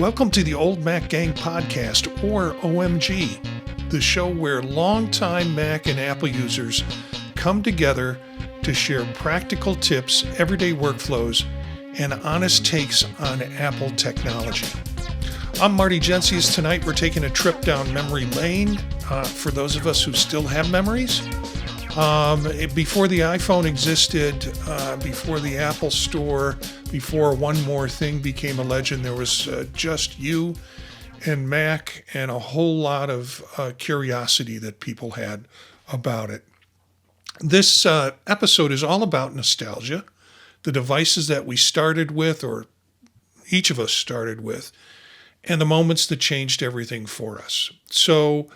Welcome to the Old Mac Gang Podcast, or OMG, the show where longtime Mac and Apple users come together to share practical tips, everyday workflows, and honest takes on Apple technology. I'm Marty Jensius. Tonight we're taking a trip down memory lane for those of us who still have memories. Before the iPhone existed, before the Apple Store, before One More Thing became a legend, there was just you and Mac and a whole lot of curiosity that people had about it. This episode is all about nostalgia, the devices that we started with, or each of us started with, and the moments that changed everything for us. So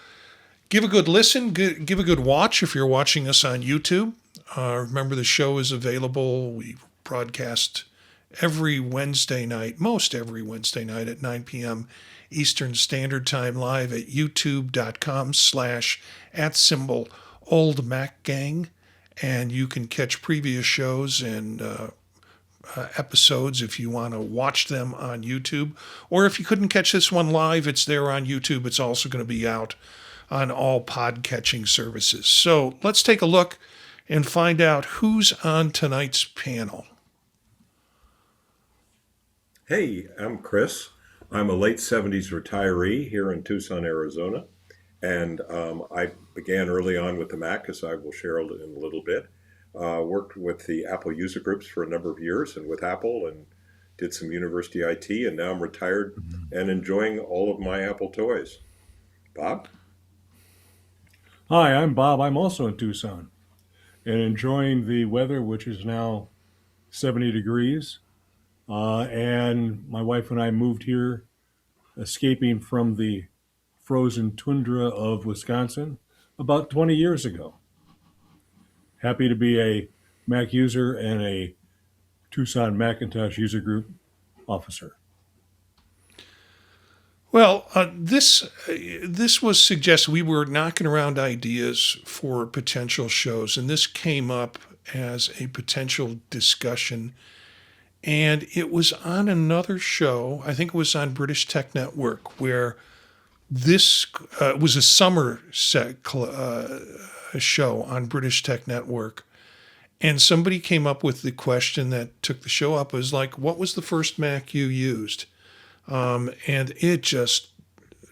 give a good listen, give a good watch if you're watching us on YouTube. Remember, the show is available. We broadcast every Wednesday night, most every Wednesday night at 9 p.m. Eastern Standard Time, live at youtube.com/@oldmacgang. And you can catch previous shows and episodes if you want to watch them on YouTube. Or if you couldn't catch this one live, it's there on YouTube. It's also going to be out on all pod-catching services. So let's take a look and find out who's on tonight's panel. Hey, I'm Chris. I'm a late 70s retiree here in Tucson, Arizona. And I began early on with the Mac, as I will share in a little bit. Worked with the Apple user groups for a number of years and with Apple, and did some university IT, and now I'm retired and enjoying all of my Apple toys. Bob? Hi, I'm Bob. I'm also in Tucson and enjoying the weather, which is now 70 degrees. And my wife and I moved here, escaping from the frozen tundra of Wisconsin about 20 years ago. Happy to be a Mac user and a Tucson Macintosh user group officer. Well, this was suggested. We were knocking around ideas for potential shows, and this came up as a potential discussion. And it was on another show, I think it was on British Tech Network, where this was a summer show on British Tech Network. And somebody came up with the question that took the show up, was like, what was the first Mac you used? And it just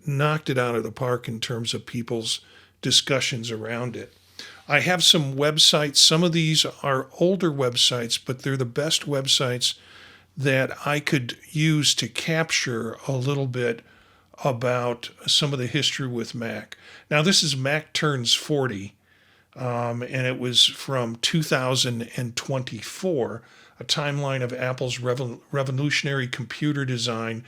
knocked it out of the park in terms of people's discussions around it. I have some websites. Some of these are older websites, but they're the best websites that I could use to capture a little bit about some of the history with Mac. Now, this is Mac Turns 40, and it was from 2024, a timeline of Apple's revolutionary computer design.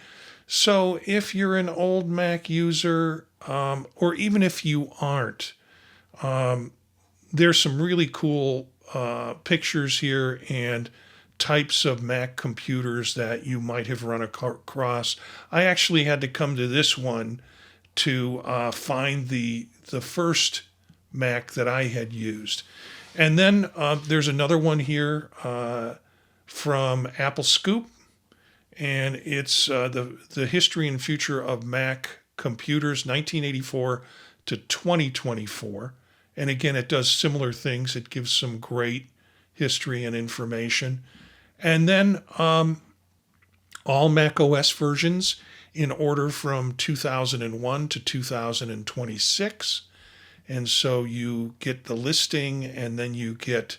So if you're an old Mac user, or even if you aren't, there's some really cool pictures here and types of Mac computers that you might have run across. I actually had to come to this one to find the first Mac that I had used. And then there's another one here from Apple Scoop, and it's the history and future of Mac computers, 1984 to 2024. And again, it does similar things. It gives some great history and information. And then all Mac OS versions in order from 2001 to 2026. And so you get the listing, and then you get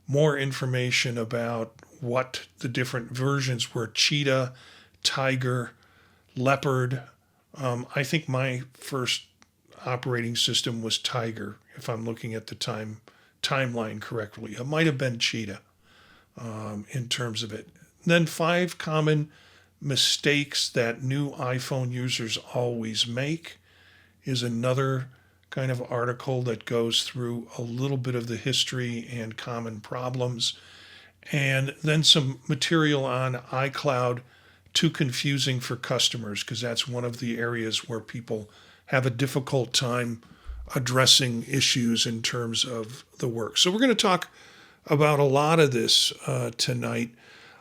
more information about what the different versions were: Cheetah, Tiger, Leopard. I think my first operating system was Tiger, if I'm looking at the timeline correctly. It might have been Cheetah in terms of it. Then 5 common mistakes that new iPhone users always make is another kind of article that goes through a little bit of the history and common problems. And then some material on iCloud, too confusing for customers, because that's one of the areas where people have a difficult time addressing issues in terms of the work. So we're going to talk about a lot of this tonight.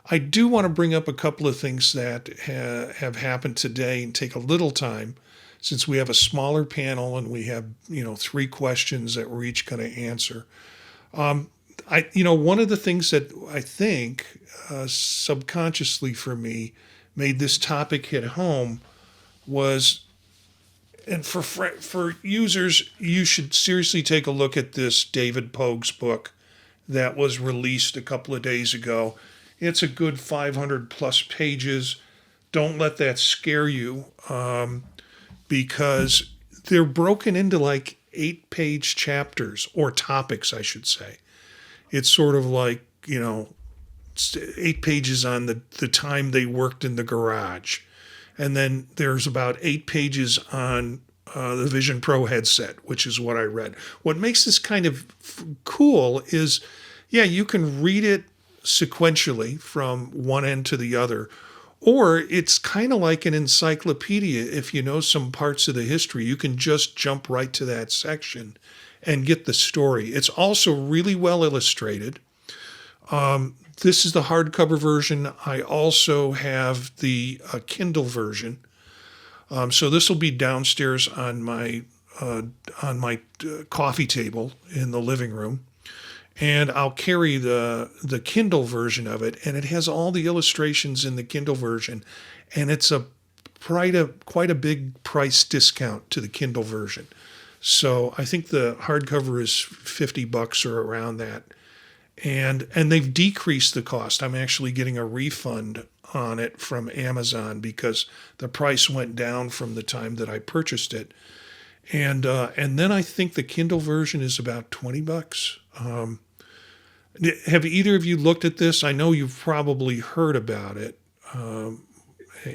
I do want to bring up a couple of things that have happened today and take a little time since we have a smaller panel and we have, 3 questions that we're each going to answer. One of the things that I think subconsciously for me made this topic hit home was, and for users, you should seriously take a look at this David Pogue's book that was released a couple of days ago. It's a good 500 plus pages. Don't let that scare you, because they're broken into like 8-page chapters, or topics, I should say. It's sort of like, 8 pages on the time they worked in the garage. And then there's about 8 pages on the Vision Pro headset, which is what I read. What makes this kind of cool is, yeah, you can read it sequentially from one end to the other, or it's kind of like an encyclopedia. If you know some parts of the history, you can just jump right to that section and get the story. It's also really well illustrated. This is the hardcover version. I also have the Kindle version. So this will be downstairs on my coffee table in the living room. And I'll carry the Kindle version of it, and it has all the illustrations in the Kindle version, and it's quite a big price discount to the Kindle version. So I think the hardcover is $50 or around that, and they've decreased the cost. I'm actually getting a refund on it from Amazon because the price went down from the time that I purchased it, and then I think the Kindle version is about $20. Have either of you looked at this? I know you've probably heard about it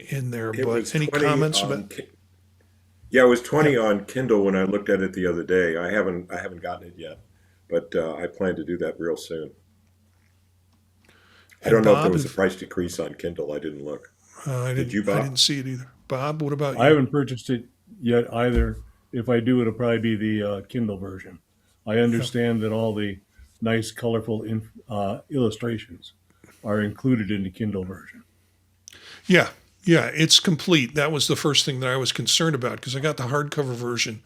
in there, but any comments about? Yeah, it was 20 on Kindle when I looked at it the other day. I haven't gotten it yet, but I plan to do that real soon. I And don't know if there Bob, was a price decrease on Kindle. I didn't look. I Did didn't you, I Bob? didn't see it either. Bob, what about I you? haven't purchased it yet either. If I do, it'll probably be the Kindle version. I Yeah, understand that all the nice, colorful illustrations are included in the Kindle version. yeah, yeah. It's complete. That was the first thing that I was concerned about because I got the hardcover version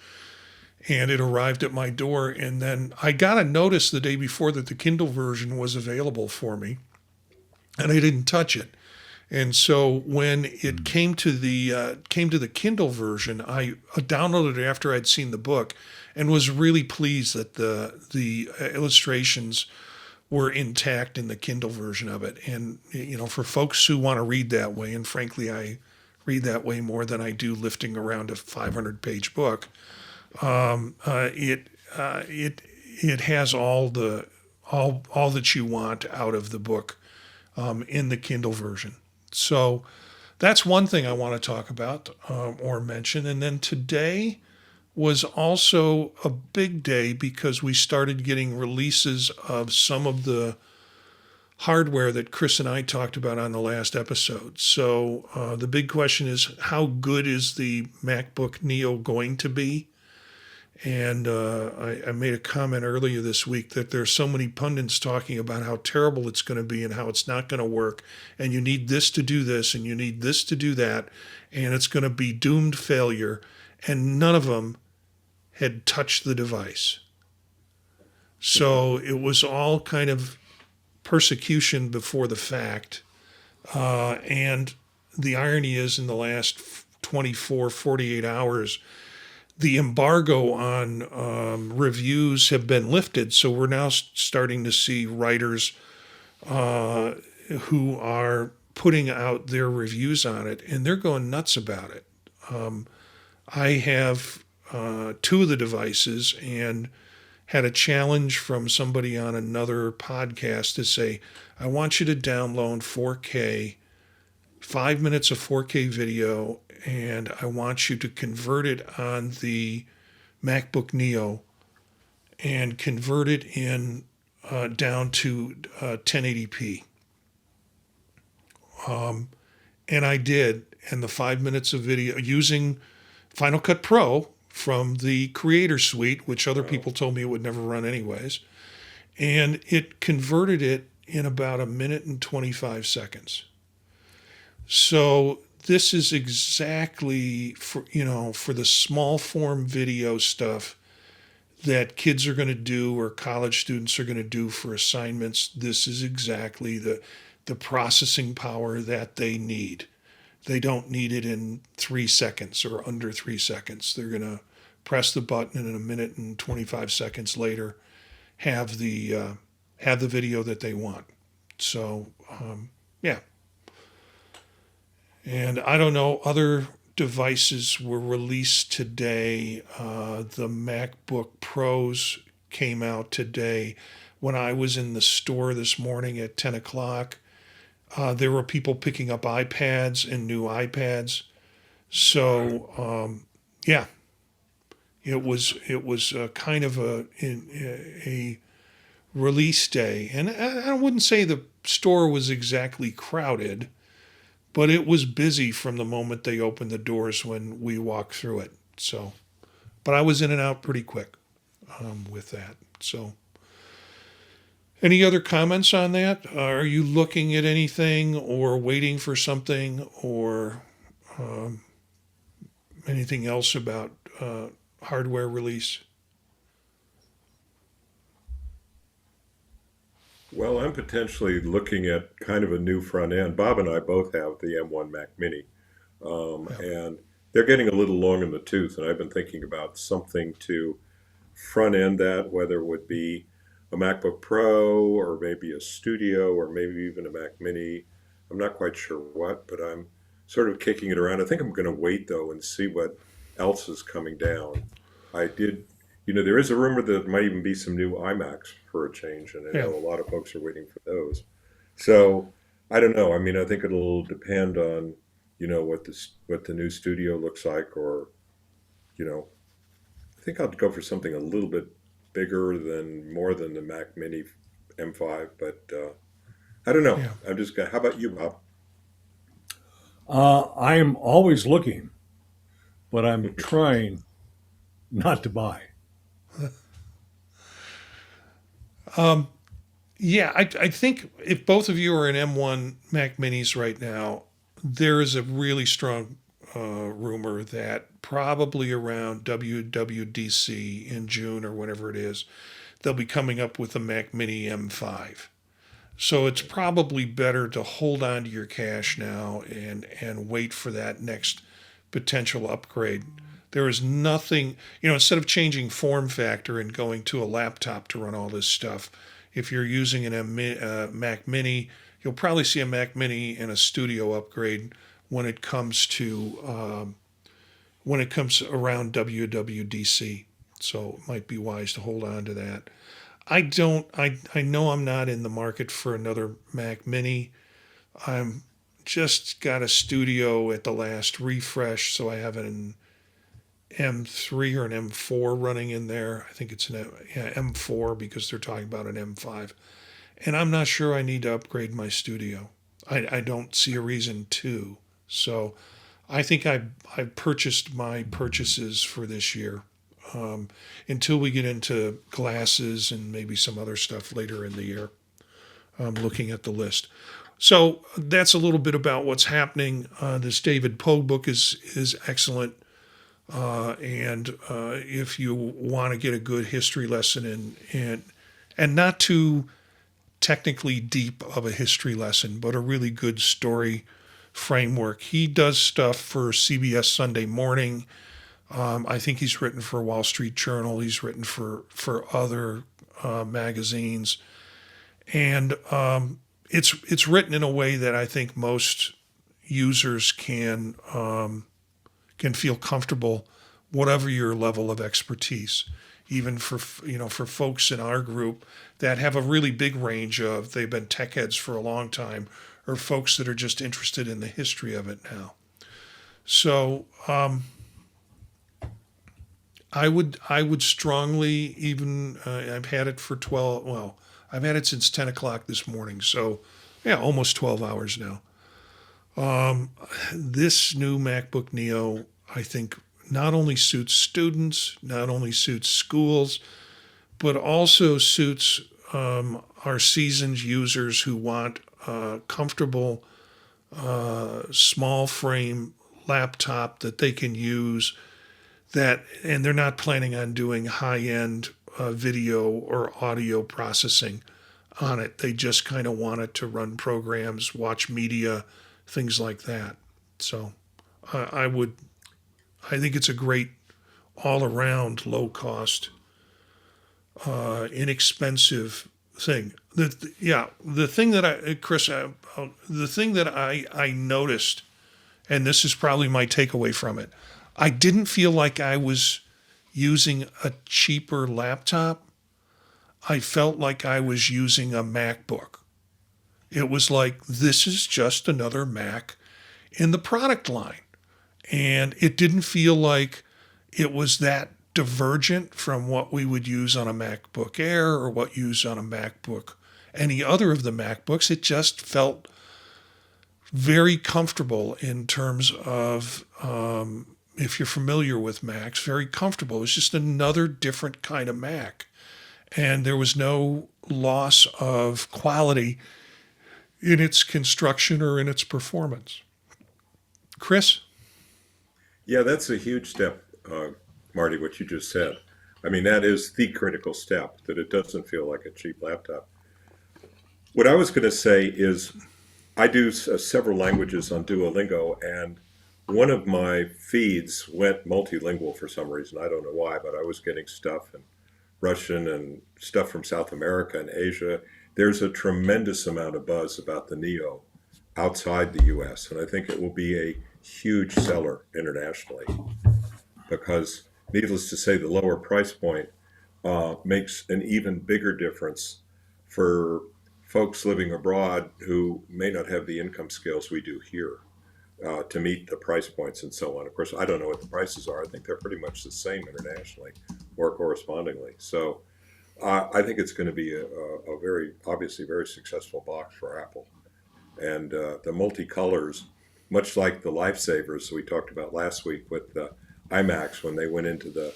and it arrived at my door, and then I got a notice the day before that the Kindle version was available for me, and I didn't touch it. And so when it came to the Kindle version, I downloaded it after I'd seen the book, and was really pleased that the illustrations were intact in the Kindle version of it. And for folks who want to read that way, and frankly, I read that way more than I do lifting around a 500-page book. It has all that you want out of the book in the Kindle version. So that's one thing I want to talk about or mention. And then today was also a big day because we started getting releases of some of the hardware that Chris and I talked about on the last episode. So the big question is, how good is the MacBook Neo going to be? And I made a comment earlier this week that there's so many pundits talking about how terrible it's going to be and how it's not going to work. And you need this to do this and you need this to do that. And it's going to be doomed failure. And none of them had touched the device. So it was all kind of persecution before the fact. And the irony is, in the last 24, 48 hours, the embargo on reviews have been lifted. So we're now starting to see writers who are putting out their reviews on it, and they're going nuts about it. I have 2 of the devices and had a challenge from somebody on another podcast to say, I want you to download 4K, 5 minutes of 4K video, and I want you to convert it on the MacBook Neo and convert it in down to 1080p. And I did. And the 5 minutes of video using Final Cut Pro from the Creator Suite, which other Wow. people told me it would never run anyways. And it converted it in about a minute and 25 seconds. So this is exactly for, for the small form video stuff that kids are going to do or college students are going to do for assignments. This is exactly the processing power that they need. They don't need it in 3 seconds or under 3 seconds. They're going to press the button and in a minute and 25 seconds later have the video that they want. So yeah. And I don't know, other devices were released today. The MacBook Pros came out today. When I was in the store this morning at 10 o'clock, there were people picking up iPads and new iPads. So yeah, it was kind of a release day, and I wouldn't say the store was exactly crowded, but it was busy from the moment they opened the doors when we walked through it. So, but I was in and out pretty quick with that. So, any other comments on that? Are you looking at anything or waiting for something or anything else about hardware release? Well, I'm potentially looking at kind of a new front end. Bob and I both have the M1 Mac Mini, and they're getting a little long in the tooth. And I've been thinking about something to front end that, whether it would be a MacBook Pro or maybe a Studio or maybe even a Mac Mini. I'm not quite sure what, but I'm sort of kicking it around. I think I'm going to wait though and see what else is coming down. I did, there is a rumor that there might even be some new iMacs for a change, and I Yeah. know a lot of folks are waiting for those. So I don't know. I mean, I think it'll depend on, what the new Studio looks like, or you know, I think I'll go for something a little bit bigger than more than the Mac Mini M5, but I don't know. Yeah. I'm just gonna. How about you, Bob? I am always looking, but I'm trying not to buy. Yeah, I think if both of you are in M1 Mac Minis right now, there is a really strong rumor that probably around WWDC in June or whenever it is, they'll be coming up with a Mac Mini M5. So it's probably better to hold on to your cash now and wait for that next potential upgrade. There is nothing, instead of changing form factor and going to a laptop to run all this stuff, if you're using Mac Mini, you'll probably see a Mac Mini and a Studio upgrade when it comes around WWDC. So it might be wise to hold on to that. I know I'm not in the market for another Mac Mini. I'm just got a Studio at the last refresh, so I have an M3 or an M4 running in there. I think it's an M4 because they're talking about an M5. And I'm not sure I need to upgrade my Studio. I don't see a reason to. So I think I've purchased my purchases for this year. Until we get into glasses and maybe some other stuff later in the year. Looking at the list. So that's a little bit about what's happening. This David Poe book is excellent. And if you want to get a good history lesson and not too technically deep of a history lesson, but a really good story framework. He does stuff for CBS Sunday Morning. I think he's written for Wall Street Journal. He's written for other magazines, and it's written in a way that I think most users can feel comfortable, whatever your level of expertise. Even for folks in our group that have a really big range of, they've been tech heads for a long time, or folks that are just interested in the history of it now. So I would strongly even I've had it for 12. Well, I've had it since 10 o'clock this morning. So yeah, almost 12 hours now. This new MacBook Neo, I think, not only suits students, not only suits schools, but also suits a are seasoned users who want a comfortable, small frame laptop that they can use and they're not planning on doing high end video or audio processing on it. They just kind of want it to run programs, watch media, things like that. So I would, I think it's a great all around low cost, inexpensive thing. The thing that Chris, the thing that I noticed, and this is probably my takeaway from it, I didn't feel like I was using a cheaper laptop. I felt like I was using a MacBook. It was like, this is just another Mac in the product line. And it didn't feel like it was that divergent from what we would use on a MacBook Air or what you use on a MacBook, any other of the MacBooks. It just felt very comfortable in terms of, if you're familiar with Macs, very comfortable. It was just another different kind of Mac. And there was no loss of quality in its construction or in its performance. Chris? Yeah, that's a huge step, Marty, what you just said. I mean, that is the critical step, that it doesn't feel like a cheap laptop. What I was going to say is I do several languages on Duolingo, and one of my feeds went multilingual for some reason. I don't know why, but I was getting stuff in Russian and stuff from South America and Asia. There's a tremendous amount of buzz about the Neo outside the US, and I think it will be a huge seller internationally because, needless to say, the lower price point makes an even bigger difference for folks living abroad who may not have the income scales we do here to meet the price points and so on. Of course, I don't know what the prices are. I think they're pretty much the same internationally or correspondingly. So I think it's going to be a very, obviously very successful box for Apple. And the multicolors, much like the lifesavers we talked about last week with the iMacs when they went into the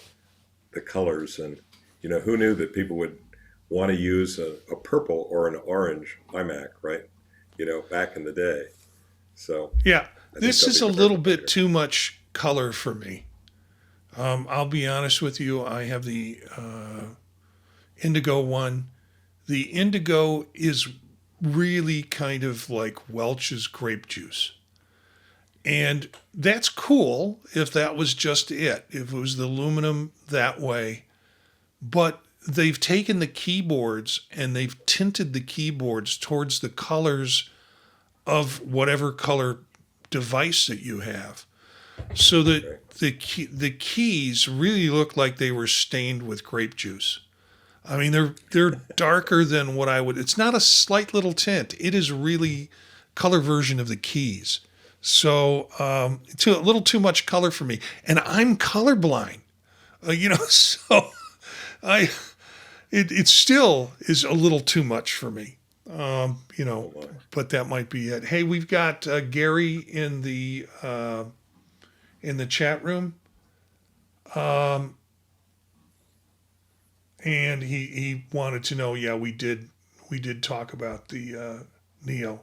colors. And, you know, who knew that people would want to use a purple or an orange iMac, right? You know, back in the day. So yeah, this is a little bit leader. too much color for me. I'll be honest with you. I have the Indigo one. The Indigo is really kind of like Welch's grape juice. And that's cool if that was just it, if it was the aluminum that way. But they've taken the keyboards and they've tinted the keyboards towards the colors of whatever color device that you have. So that the keys really look like they were stained with grape juice. I mean, they're darker than what I would. It's not a slight little tint. It is really color version of the keys. So a little too much color for me, and I'm colorblind. So it still is a little too much for me. But that might be it. Hey, we've got Gary in the chat room. And he wanted to know, yeah, we did talk about the Neo.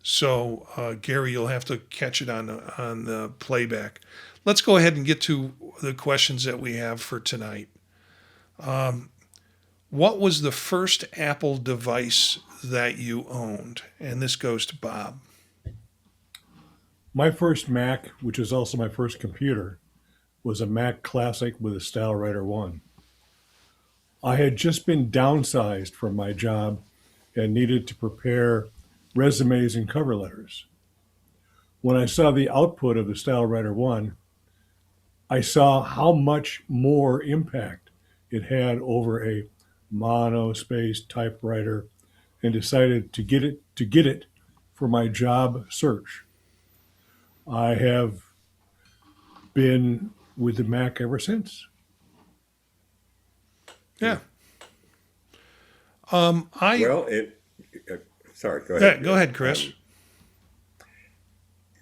So Gary, you'll have to catch it on the playback. Let's go ahead and get to the questions that we have for tonight. What was the first Apple device that you owned? And this goes to Bob. My first Mac, which is also my first computer, was a Mac Classic with a StyleWriter 1. I had just been downsized from my job and needed to prepare resumes and cover letters. When I saw the output of the StyleWriter 1, I saw how much more impact it had over a mono-spaced typewriter and decided to get it for my job search. I have been with the Mac ever since. Yeah. Sorry, go ahead. Go ahead, Chris.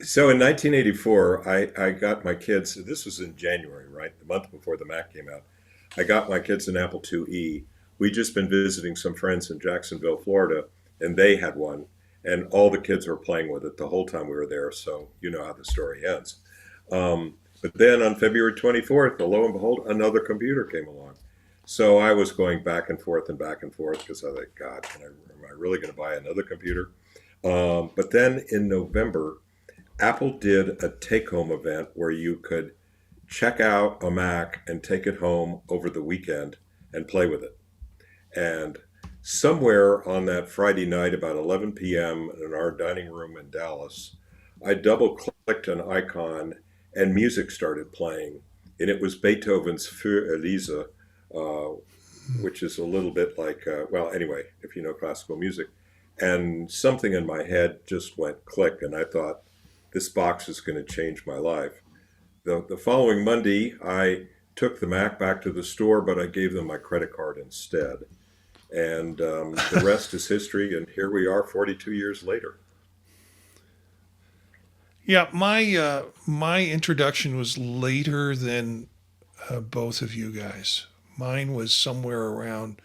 So in 1984, I got my kids, this was in January, right? The month before the Mac came out. I got my kids an Apple IIe. we just been visiting some friends in Jacksonville, Florida, and they had one, and all the kids were playing with it the whole time we were there. So you know how the story ends. But then on February 24th, lo and behold, another computer came along. So I was going back and forth because I thought, God, am I really going to buy another computer? But then in November, Apple did a take home event where you could check out a Mac and take it home over the weekend and play with it. And somewhere on that Friday night, about 11 p.m., in our dining room in Dallas, I double clicked an icon and music started playing. And it was Beethoven's Für Elise, uh, which is a little bit like, well, anyway, if you know classical music. And something in my head just went click, and I thought, this box is going to change my life. The following Monday, I took the Mac back to the store, but I gave them my credit card instead. And the rest is history, and here we are 42 years later. Yeah, my introduction was later than both of you guys. Mine was somewhere around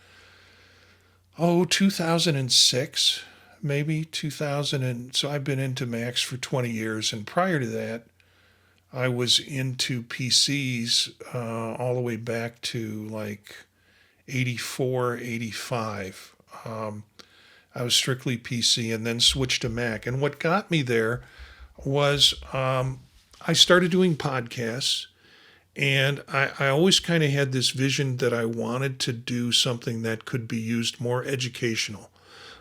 2006, maybe 2000, and so I've been into Macs for 20 years, and prior to that, I was into PCs all the way back to like 84, 85. I was strictly PC and then switched to Mac. And what got me there was I started doing podcasts, and I always kind of had this vision that I wanted to do something that could be used more educational.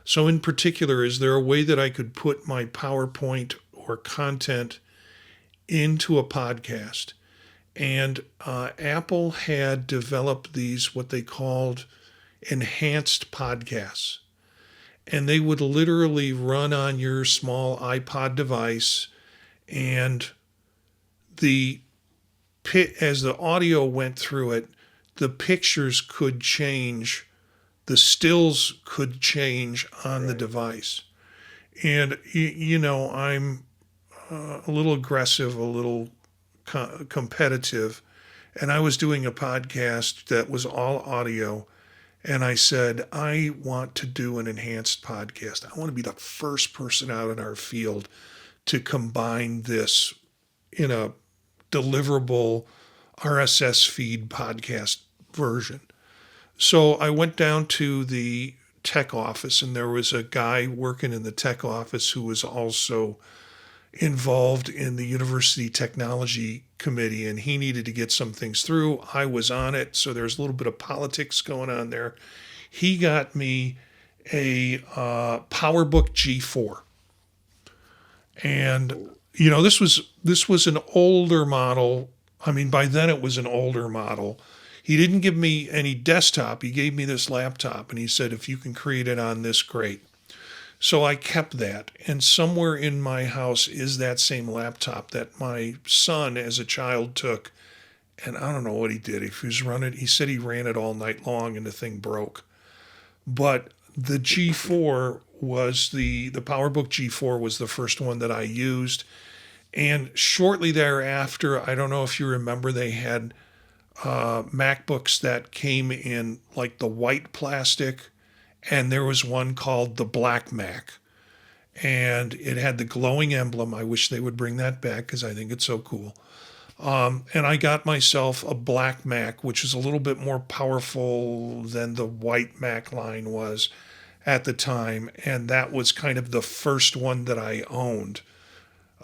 So, in particular, is there a way that I could put my PowerPoint or content into a podcast? And Apple had developed these, what they called enhanced podcasts. And they would literally run on your small iPod device, and the as the audio went through it, the pictures could change, the stills could change on the Right. device. And I'm a little aggressive, a little competitive, and I was doing a podcast that was all audio. And I said, I want to do an enhanced podcast. I want to be the first person out in our field to combine this in a deliverable RSS feed podcast version. So I went down to the tech office, and there was a guy working in the tech office who was also involved in the university technology committee, and he needed to get some things through. I was on it, so there's a little bit of politics going on there. He got me a PowerBook G4, and this was an older model. I mean, by then it was an older model. He didn't give me any desktop. He gave me this laptop, and he said, if you can create it on this, great. So I kept that. And somewhere in my house is that same laptop that my son as a child took. And I don't know what he did. If he was running, he said he ran it all night long and the thing broke. But the G4 was the PowerBook G4 was the first one that I used. And shortly thereafter, I don't know if you remember, they had MacBooks that came in like the white plastic, and there was one called the Black Mac, and it had the glowing emblem. I wish they would bring that back because I think it's so cool. And I got myself a Black Mac, which is a little bit more powerful than the white Mac line was at the time, and that was kind of the first one that I owned,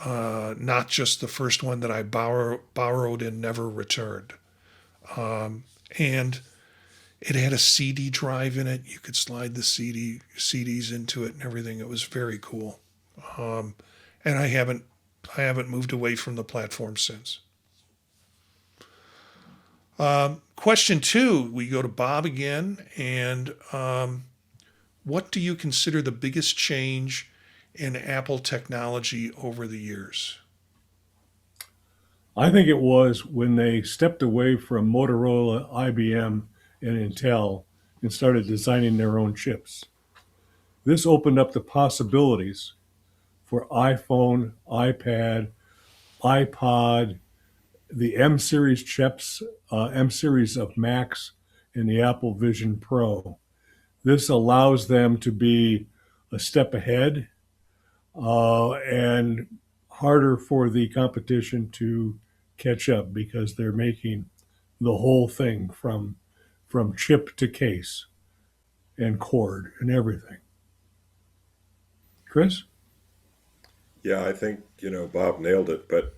not just the first one that I borrowed and never returned. And it had a CD drive in it. You could slide the CDs into it and everything. It was very cool. And I haven't moved away from the platform since. Question 2, we go to Bob again. And what do you consider the biggest change in Apple technology over the years? I think it was when they stepped away from Motorola, IBM, and Intel and started designing their own chips. This opened up the possibilities for iPhone, iPad, iPod, the M series chips, M series of Macs, and the Apple Vision Pro. This allows them to be a step ahead and harder for the competition to catch up because they're making the whole thing from chip to case and cord and everything. Chris? Yeah, I think, Bob nailed it, but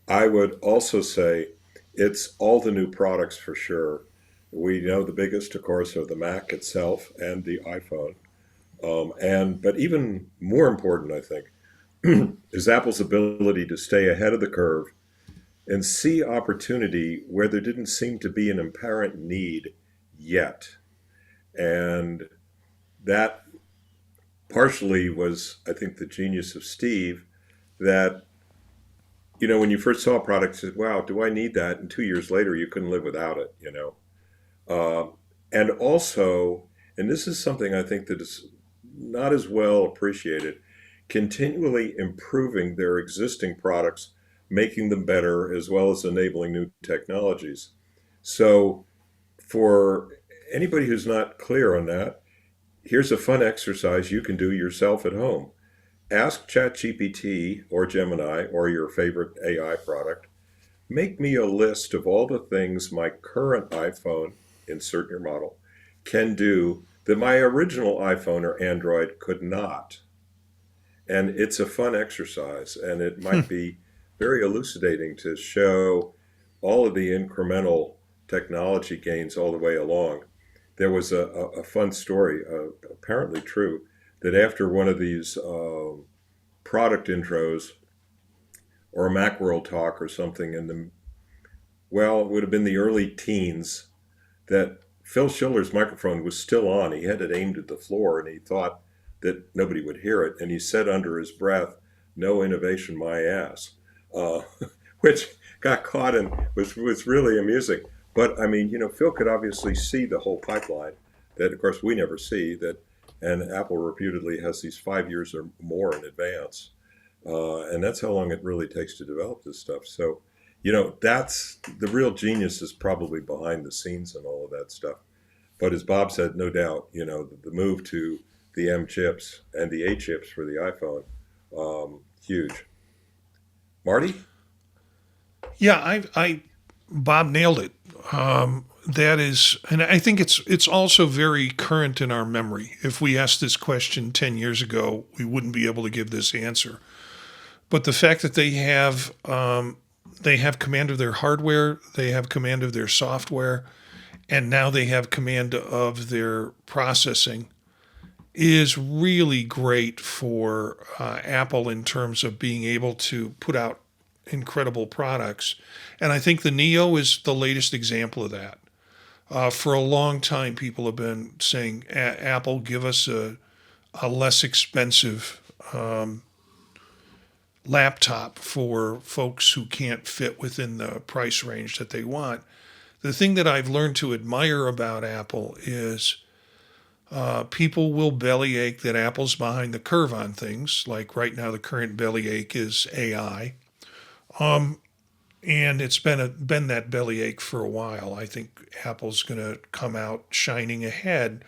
I would also say it's all the new products for sure. We know the biggest, of course, are the Mac itself and the iPhone. But even more important, I think, is Apple's ability to stay ahead of the curve and see opportunity where there didn't seem to be an apparent need yet. And that partially was, I think, the genius of Steve that, when you first saw a product, you said, wow, do I need that? And 2 years later, you couldn't live without it. Uh, and also, and this is something I think that is not as well appreciated, continually improving their existing products, making them better, as well as enabling new technologies. So, for anybody who's not clear on that, here's a fun exercise you can do yourself at home. Ask ChatGPT or Gemini or your favorite AI product, make me a list of all the things my current iPhone, insert your model, can do that my original iPhone or Android could not. And it's a fun exercise, and it might be very elucidating to show all of the incremental technology gains all the way along. There was a fun story, apparently true, that after one of these product intros or a Macworld talk or something it would have been the early teens, that Phil Schiller's microphone was still on. He had it aimed at the floor, and he thought that nobody would hear it. And he said under his breath, "No innovation, my ass," uh, which got caught and was really amusing. But I mean, Phil could obviously see the whole pipeline that, of course, we never see. And Apple reputedly has these 5 years or more in advance, and that's how long it really takes to develop this stuff. So, that's the real genius is probably behind the scenes and all of that stuff. But as Bob said, no doubt, the move to the M chips and the A chips for the iPhone, huge. Marty? Yeah, Bob nailed it. That is, and I think it's also very current in our memory. If we asked this question 10 years ago, we wouldn't be able to give this answer. But the fact that they have command of their hardware, they have command of their software, and now they have command of their processing is really great for Apple in terms of being able to put out incredible products. And I think the Neo is the latest example of that. For a long time, people have been saying, Apple, give us a less expensive laptop for folks who can't fit within the price range that they want. The thing that I've learned to admire about Apple is people will bellyache that Apple's behind the curve on things. Like right now, the current bellyache is AI. And it's been that bellyache for a while. I think Apple's going to come out shining ahead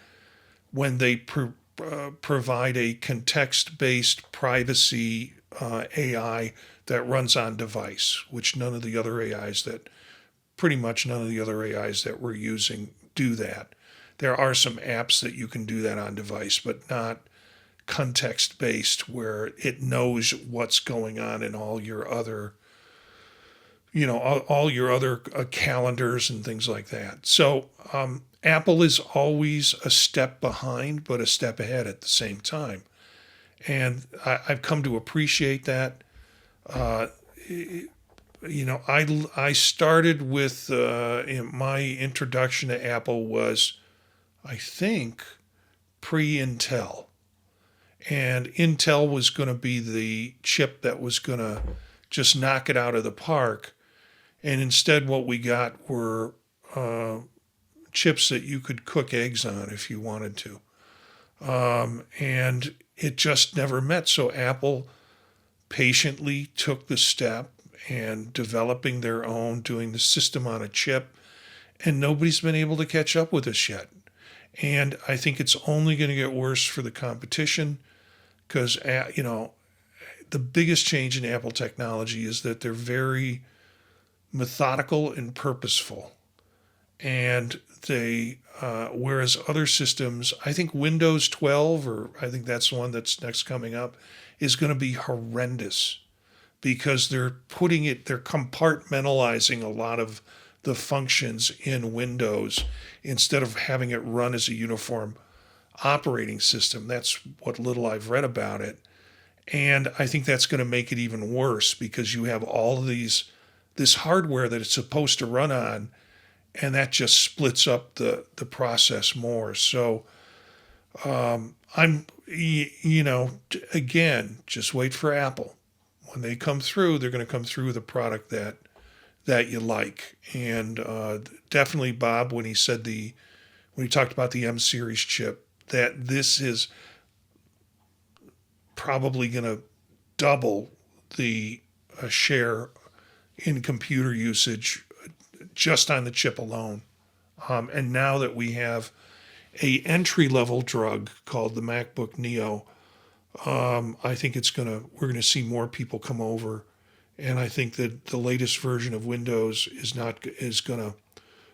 when they provide a context-based privacy AI that runs on device, which pretty much none of the other AIs that we're using do that. There are some apps that you can do that on device, but not context-based where it knows what's going on in all your other calendars and things like that. So Apple is always a step behind, but a step ahead at the same time. And I've come to appreciate that. I started with my introduction to Apple was, I think, pre-Intel. And Intel was going to be the chip that was going to just knock it out of the park. And instead, what we got were chips that you could cook eggs on if you wanted to. And it just never met. So Apple patiently took the step and developing their own, doing the system on a chip. and nobody's been able to catch up with us yet. And I think it's only going to get worse for the competition because, the biggest change in Apple technology is that they're very methodical and purposeful. And whereas other systems, I think Windows 12, or I think that's the one that's next coming up, is going to be horrendous because they're compartmentalizing a lot of the functions in Windows instead of having it run as a uniform operating system. That's what little I've read about it. And I think that's going to make it even worse because you have all of this hardware that it's supposed to run on, and that just splits up the process more. So again, just wait for Apple. When they come through, they're going to come through with a product that you like. And definitely Bob, when he talked about the M series chip, that this is probably going to double the share in computer usage just on the chip alone. And now that we have a entry-level drug called the MacBook Neo, I think we're going to see more people come over. And I think that the latest version of Windows is going to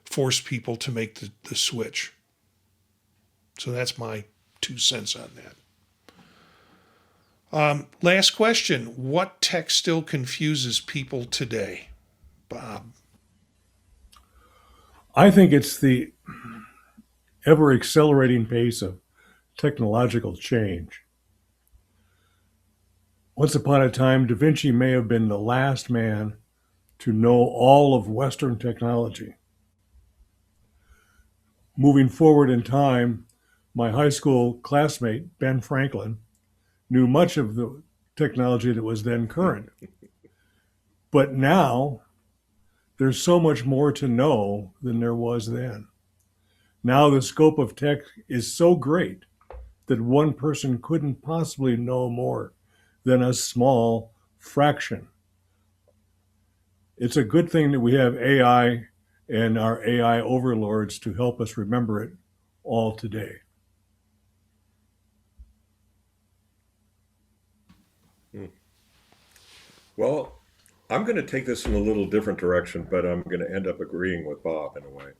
force people to make the switch. So that's my 2 cents on that. Last question. What tech still confuses people today? Bob. I think it's the ever accelerating pace of technological change. Once upon a time, Da Vinci may have been the last man to know all of Western technology. Moving forward in time, my high school classmate, Ben Franklin, knew much of the technology that was then current. But now, there's so much more to know than there was then. Now the scope of tech is so great that one person couldn't possibly know more than a small fraction. It's a good thing that we have AI and our AI overlords to help us remember it all today. Well, I'm going to take this in a little different direction, but I'm going to end up agreeing with Bob in a way.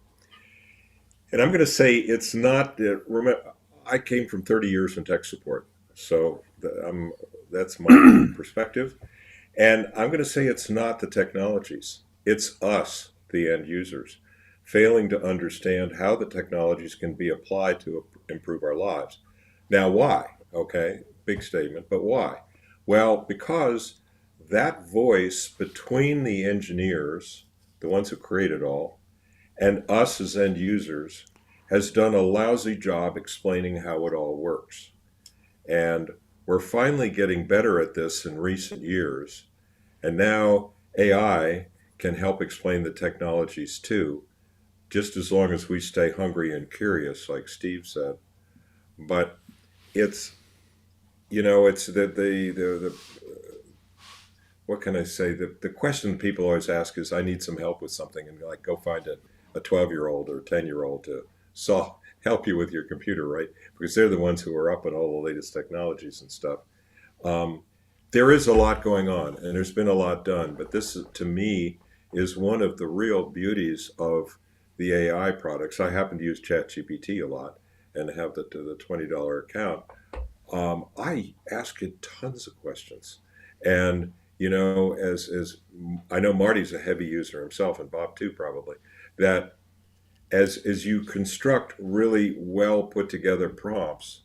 And I'm going to say it's not, I came from 30 years in tech support, so that's my perspective. And I'm going to say it's not the technologies, it's us, the end users, failing to understand how the technologies can be applied to improve our lives. Now, why? Okay, big statement, but why? Well, because that voice between the engineers, the ones who create it all, and us as end users has done a lousy job explaining how it all works. And we're finally getting better at this in recent years. And now AI can help explain the technologies too, just as long as we stay hungry and curious, like Steve said. But it's the what can I say? The question people always ask is, I need some help with something, and like, go find a 12-year-old or a 10-year-old to help you with your computer, right? Because they're the ones who are up on all the latest technologies and stuff. There is a lot going on, and there's been a lot done, but this, to me, is one of the real beauties of the AI products. I happen to use ChatGPT a lot and have the $20 account. I ask it tons of questions, and as I know Marty's a heavy user himself, and Bob too probably, that as you construct really well put together prompts,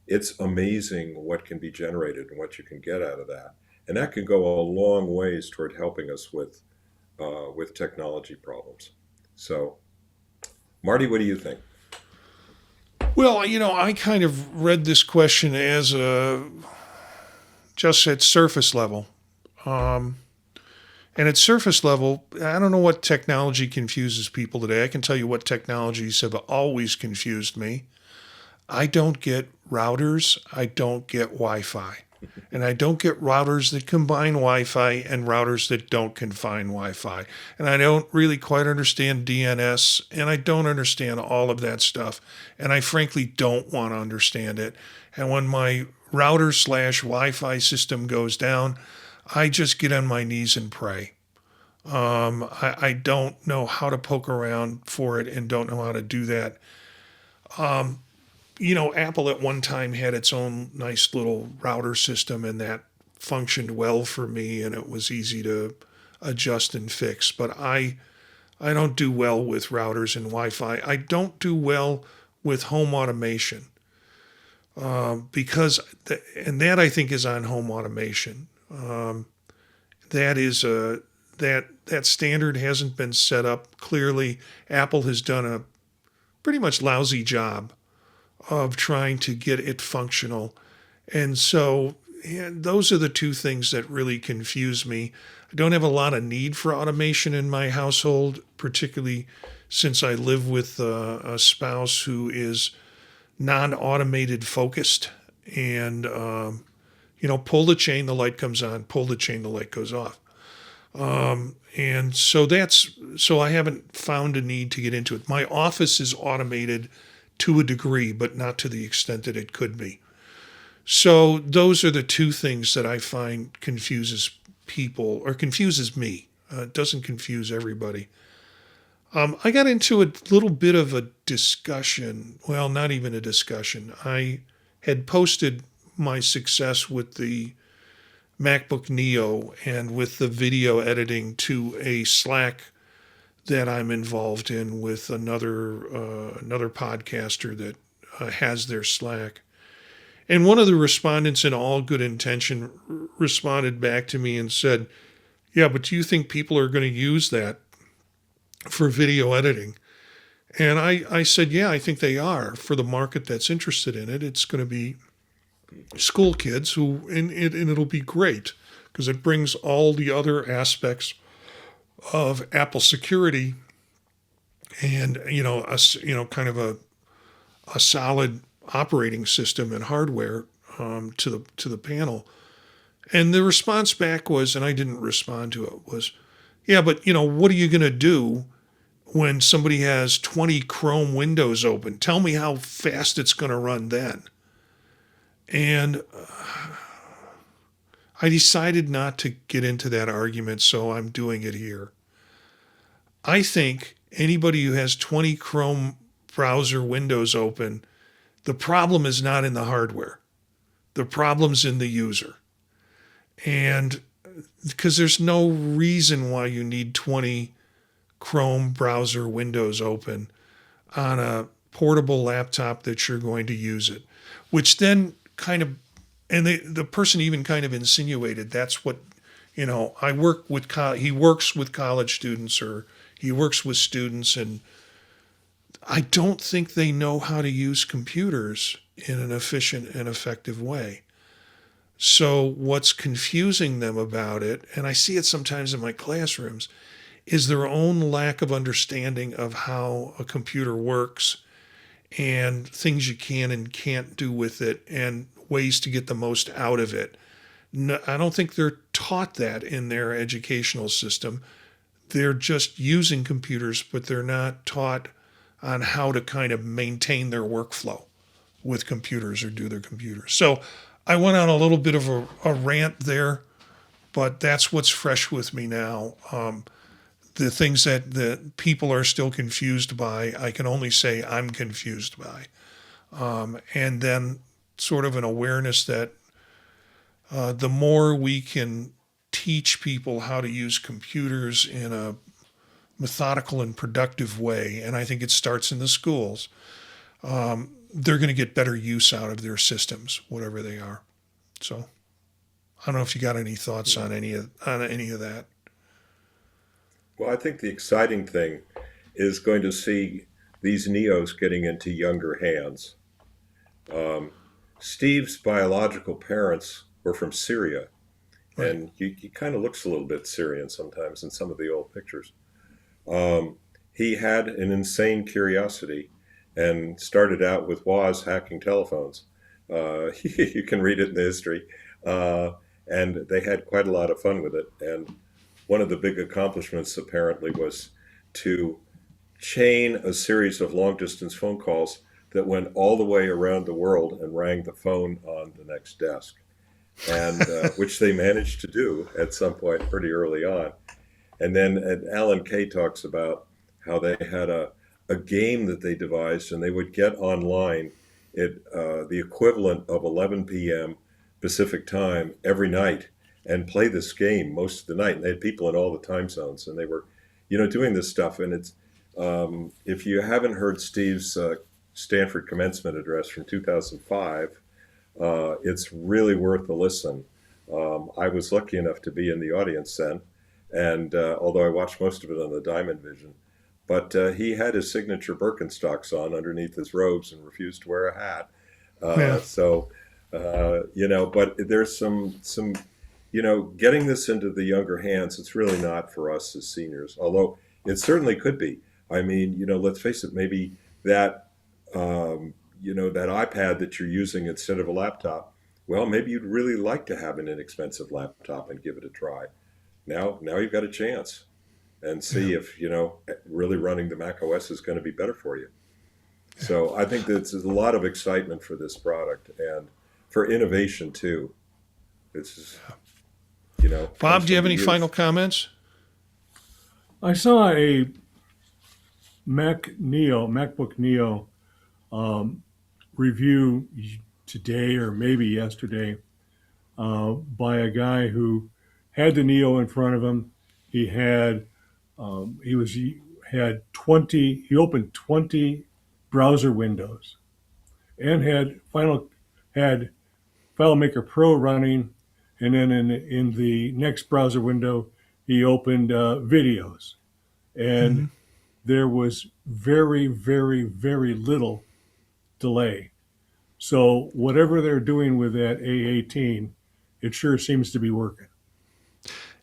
it's amazing what can be generated and what you can get out of that. And that can go a long ways toward helping us with technology problems. So, Marty, what do you think? Well, I kind of read this question as just at surface level. And at surface level, I don't know what technology confuses people today. I can tell you what technologies have always confused me. I don't get routers. I don't get Wi-Fi. And I don't get routers that combine Wi-Fi and routers that don't combine Wi-Fi. And I don't really quite understand DNS, and I don't understand all of that stuff. And I frankly don't want to understand it. And when my router slash Wi-Fi system goes down, I just get on my knees and pray. I don't know how to poke around for it and don't know how to do that. Apple at one time had its own nice little router system, and that functioned well for me, and it was easy to adjust and fix. But I don't do well with routers and Wi-Fi. I don't do well with home automation because, and that I think is on home automation. That is that standard hasn't been set up clearly. Apple has done a pretty much lousy job of trying to get it functional. And so those are the two things that really confuse me. I don't have a lot of need for automation in my household, particularly since I live with a spouse who is non-automated focused. And, pull the chain, the light comes on, pull the chain, the light goes off. And so I haven't found a need to get into it. My office is automated to a degree, but not to the extent that it could be. So those are the two things that I find confuses people or confuses me. It doesn't confuse everybody. I got into a little bit of a discussion. Well, not even a discussion. I had posted my success with the MacBook Neo and with the video editing to a Slack that I'm involved in with another podcaster that has their Slack. And one of the respondents, in all good intention, responded back to me and said, "Yeah, but do you think people are going to use that for video editing?" And I said, "Yeah, I think they are. For the market that's interested in it, it's going to be school kids and it'll be great because it brings all the other aspects of Apple security and kind of a solid operating system and hardware to the panel." And the response back was, and I didn't respond to it, was, "Yeah, but what are you going to do when somebody has 20 Chrome windows open? Tell me how fast it's going to run then." And I decided not to get into that argument, so I'm doing it here. I think anybody who has 20 Chrome browser windows open, the problem is not in the hardware. The problem's in the user. And because there's no reason why you need 20 Chrome browser windows open on a portable laptop that you're going to use it, which then kind of, and the person even kind of insinuated that's what, I work with, he works with college students or he works with students, and I don't think they know how to use computers in an efficient and effective way. So what's confusing them about it, and I see it sometimes in my classrooms, is their own lack of understanding of how a computer works and things you can and can't do with it and ways to get the most out of it. No, I don't think they're taught that in their educational system. They're just using computers, but they're not taught on how to kind of maintain their workflow with computers or do their computers. So I went on a little bit of a rant there, but that's what's fresh with me now. The things that people are still confused by, I can only say I'm confused by. And then sort of an awareness that the more we can teach people how to use computers in a methodical and productive way, and I think it starts in the schools, they're going to get better use out of their systems, whatever they are. So I don't know if you got any thoughts on any of that. Well, I think the exciting thing is going to see these Neos getting into younger hands. Steve's biological parents were from Syria, Right. and he kind of looks a little bit Syrian sometimes in some of the old pictures. He had an insane curiosity and started out with Woz hacking telephones. You can read it in the history. uh, and they had quite a lot of fun with it. And one of the big accomplishments apparently was to chain a series of long distance phone calls that went all the way around the world and rang the phone on the next desk, and which they managed to do at some point pretty early on. And then Alan Kay talks about how they had a game that they devised, and they would get online at the equivalent of 11 p.m. Pacific time every night and play this game most of the night. And they had people in all the time zones, and they were, doing this stuff. And it's if you haven't heard Steve's Stanford commencement address from 2005, it's really worth a listen. I was lucky enough to be in the audience then, and although I watched most of it on the Diamond Vision, but he had his signature Birkenstocks on underneath his robes and refused to wear a hat. Yeah. So, but there's some, getting this into the younger hands, it's really not for us as seniors, although it certainly could be. I mean, let's face it, maybe that, that iPad that you're using instead of a laptop, well, maybe you'd really like to have an inexpensive laptop and give it a try. Now you've got a chance, and see if, really running the Mac OS is going to be better for you. So I think there's a lot of excitement for this product and for innovation too. It's, Bob, do you have any final comments? I saw a MacBook Neo review today or maybe yesterday by a guy who had the Neo in front of him. He opened 20 browser windows and had FileMaker Pro running, and then in the next browser window he opened videos, and there was very, very, very little delay. So whatever they're doing with that A18, it sure seems to be working.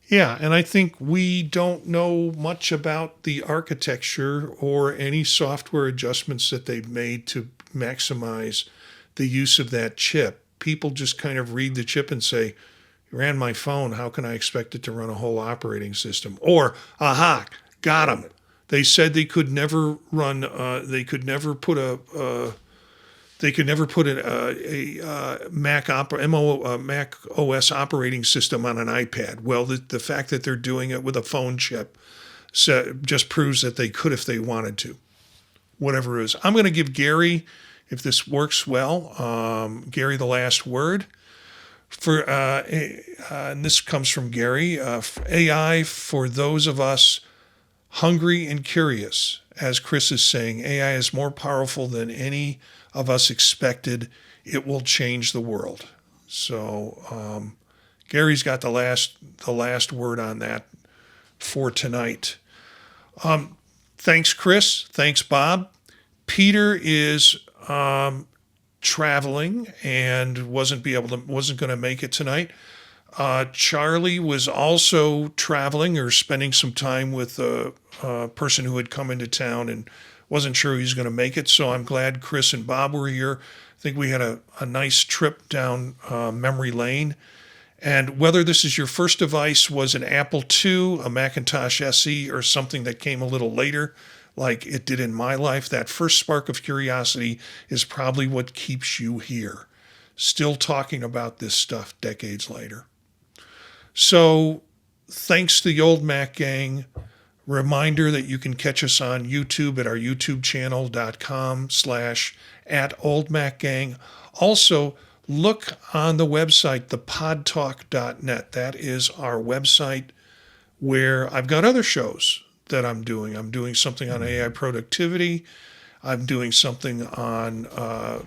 Yeah, and I think we don't know much about the architecture or any software adjustments that they've made to maximize the use of that chip. People just kind of read the chip and say, ran my phone, how can I expect it to run a whole operating system? Or, aha, got them. They said they could never run, they could never put a Mac OS operating system on an iPad. Well, the fact that they're doing it with a phone chip just proves that they could if they wanted to. Whatever it is. I'm going to give Gary, if this works well, Gary the last word. And this comes from Gary. AI for those of us hungry and curious. As Chris is saying, AI is more powerful than any of us expected. It will change the world. So Gary's got the last word on that for tonight. Thanks, Chris. Thanks, Bob. Peter is traveling and wasn't going to make it tonight. Charlie was also traveling or spending some time with a person who had come into town and wasn't sure he was going to make it. So I'm glad Chris and Bob were here. I think we had a nice trip down memory lane. And whether this is your first device was an Apple II, a Macintosh SE, or something that came a little later, like it did in my life, that first spark of curiosity is probably what keeps you here, still talking about this stuff decades later. So thanks to the Old Mac Gang. Reminder that you can catch us on YouTube at our YouTube channel.com/@OldMacGang. Also, look on the website, thepodtalk.net. That is our website where I've got other shows that I'm doing. I'm doing something on AI productivity. I'm doing something on on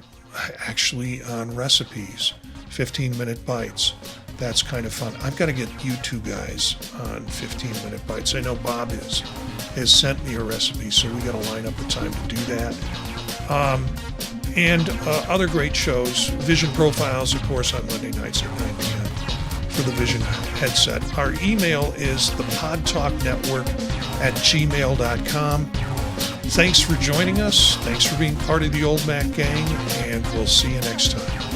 recipes, 15-minute bites. That's kind of fun. I've got to get you two guys on 15-minute bites. I know Bob has sent me a recipe, so we got to line up a time to do that. And other great shows. Vision Profiles, of course, on Monday nights at 9 p.m. for the Vision headset. Our email is thepodtalknetwork@gmail.com. Thanks for joining us. Thanks for being part of the Old Mac Gang, and we'll see you next time.